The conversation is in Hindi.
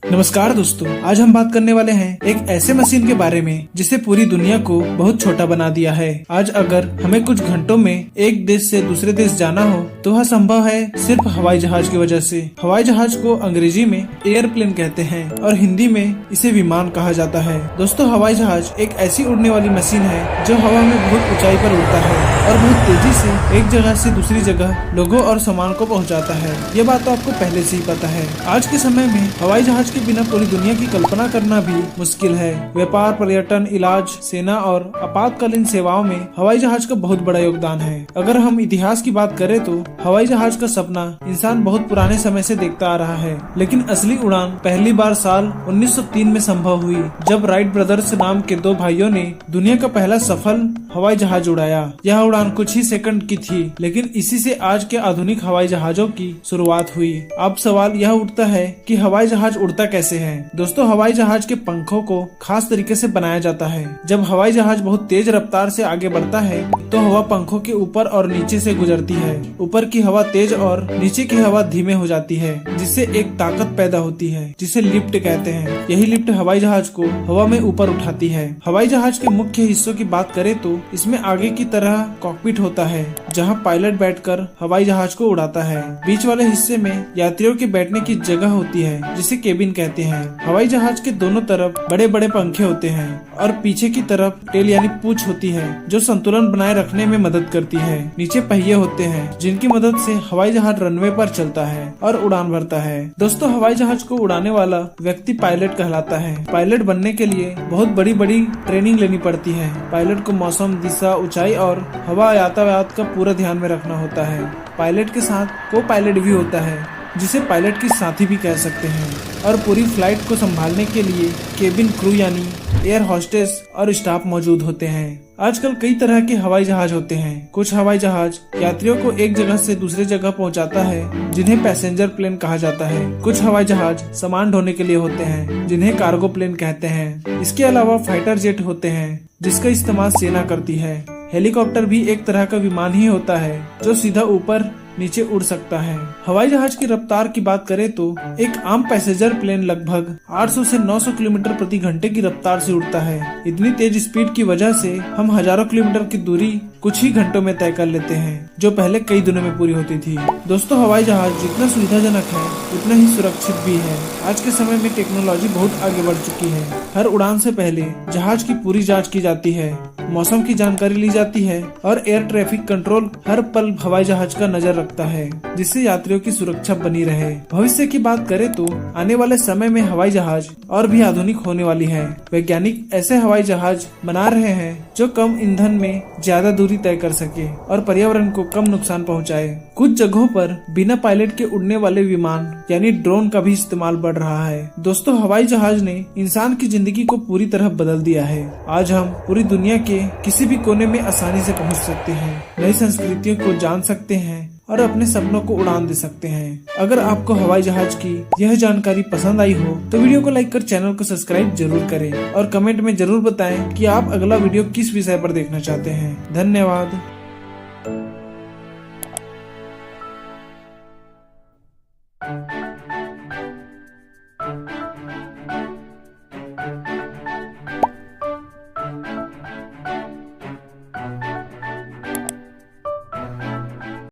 नमस्कार दोस्तों, आज हम बात करने वाले हैं एक ऐसे मशीन के बारे में जिसे पूरी दुनिया को बहुत छोटा बना दिया है। आज अगर हमें कुछ घंटों में एक देश से दूसरे देश जाना हो तो वह संभव है सिर्फ हवाई जहाज की वजह से। हवाई जहाज को अंग्रेजी में एयरप्लेन कहते हैं और हिंदी में इसे विमान कहा जाता है। दोस्तों, हवाई जहाज एक ऐसी उड़ने वाली मशीन है जो हवा में बहुत ऊंचाई पर उड़ता है और बहुत तेजी से एक जगह से दूसरी जगह लोगों और सामान को पहुँचाता है। ये बात तो आपको पहले से ही पता है। आज के समय में हवाई जहाज के बिना पूरी दुनिया की कल्पना करना भी मुश्किल है। व्यापार, पर्यटन, इलाज, सेना और आपातकालीन सेवाओं में हवाई जहाज का बहुत बड़ा योगदान है। अगर हम इतिहास की बात करें तो हवाई जहाज का सपना इंसान बहुत पुराने समय से देखता आ रहा है, लेकिन असली उड़ान पहली बार साल 1903 में संभव हुई, जब राइट ब्रदर्स नाम के दो भाइयों ने दुनिया का पहला सफल हवाई जहाज उड़ाया। यह उड़ान कुछ ही सेकंड की थी, लेकिन इसी से आज के आधुनिक हवाई जहाजों की शुरुआत हुई। अब सवाल यह उठता है कि हवाई जहाज उड़ता कैसे है। दोस्तों, हवाई जहाज के पंखों को खास तरीके से बनाया जाता है। जब हवाई जहाज बहुत तेज रफ्तार से आगे बढ़ता है तो हवा पंखों के ऊपर और नीचे से गुजरती है। ऊपर की हवा तेज और नीचे की हवा धीमे हो जाती है, जिससे एक ताकत पैदा होती है जिसे लिफ्ट कहते हैं। यही लिफ्ट हवाई जहाज को हवा में ऊपर उठाती है। हवाई जहाज के मुख्य हिस्सों की बात करें तो इसमें आगे की तरह कॉकपिट होता है, जहां पायलट बैठकर हवाई जहाज को उड़ाता है। बीच वाले हिस्से में यात्रियों के बैठने की जगह होती है जिसे केबिन कहते हैं। हवाई जहाज के दोनों तरफ बड़े बड़े पंखे होते हैं और पीछे की तरफ टेल यानी पूंछ होती है जो संतुलन बनाए रखने में मदद करती है। नीचे पहिए होते हैं जिनकी मदद से हवाई जहाज रनवे पर चलता है और उड़ान भरता है। दोस्तों, हवाई जहाज को उड़ाने वाला व्यक्ति पायलट कहलाता है। पायलट बनने के लिए बहुत बड़ी बड़ी ट्रेनिंग लेनी पड़ती है। पायलट को मौसम, दिशा, ऊंचाई और हवा यातायात का पूरा ध्यान में रखना होता है। पायलट के साथ को पायलट भी होता है जिसे पायलट की साथी भी कह सकते हैं, और पूरी फ्लाइट को संभालने के लिए केबिन क्रू यानी एयर होस्टेस और स्टाफ मौजूद होते हैं। आजकल कई तरह के हवाई जहाज होते हैं। कुछ हवाई जहाज यात्रियों को एक जगह से दूसरी जगह पहुंचाता है, जिन्हें पैसेंजर प्लेन कहा जाता है। कुछ हवाई जहाज सामान ढोने के लिए होते हैं, जिन्हें कार्गो प्लेन कहते हैं। इसके अलावा फाइटर जेट होते हैं जिसका इस्तेमाल सेना करती है। हेलीकॉप्टर भी एक तरह का विमान ही होता है जो सीधा ऊपर नीचे उड़ सकता है। हवाई जहाज की रफ्तार की बात करें तो एक आम पैसेंजर प्लेन लगभग 800 से 900 किलोमीटर प्रति घंटे की रफ्तार से उड़ता है। इतनी तेज स्पीड की वजह से हम हजारों किलोमीटर की दूरी कुछ ही घंटों में तय कर लेते हैं, जो पहले कई दिनों में पूरी होती थी। दोस्तों, हवाई जहाज जितना सुविधाजनक है उतना ही सुरक्षित भी है। आज के समय में टेक्नोलॉजी बहुत आगे बढ़ चुकी है। हर उड़ान से पहले जहाज की पूरी जाँच की जाती है, मौसम की जानकारी ली जाती है और एयर ट्रैफिक कंट्रोल हर पल हवाई जहाज का नजर रखता है, जिससे यात्रियों की सुरक्षा बनी रहे। भविष्य की बात करें तो आने वाले समय में हवाई जहाज और भी आधुनिक होने वाली है। वैज्ञानिक ऐसे हवाई जहाज बना रहे हैं जो कम ईंधन में ज्यादा दूरी तय कर सके और पर्यावरण को कम नुकसान पहुंचाए। कुछ जगहों पर बिना पायलट के उड़ने वाले विमान यानी ड्रोन का भी इस्तेमाल बढ़ रहा है। दोस्तों, हवाई जहाज ने इंसान की जिंदगी को पूरी तरह बदल दिया है। आज हम पूरी दुनिया के किसी भी कोने में आसानी से पहुंच सकते हैं, नई संस्कृतियों को जान सकते हैं और अपने सपनों को उड़ान दे सकते हैं। अगर आपको हवाई जहाज की यह जानकारी पसंद आई हो तो वीडियो को लाइक कर चैनल को सब्सक्राइब जरूर करें और कमेंट में जरूर बताएं कि आप अगला वीडियो किस विषय पर देखना चाहते हैं। धन्यवाद।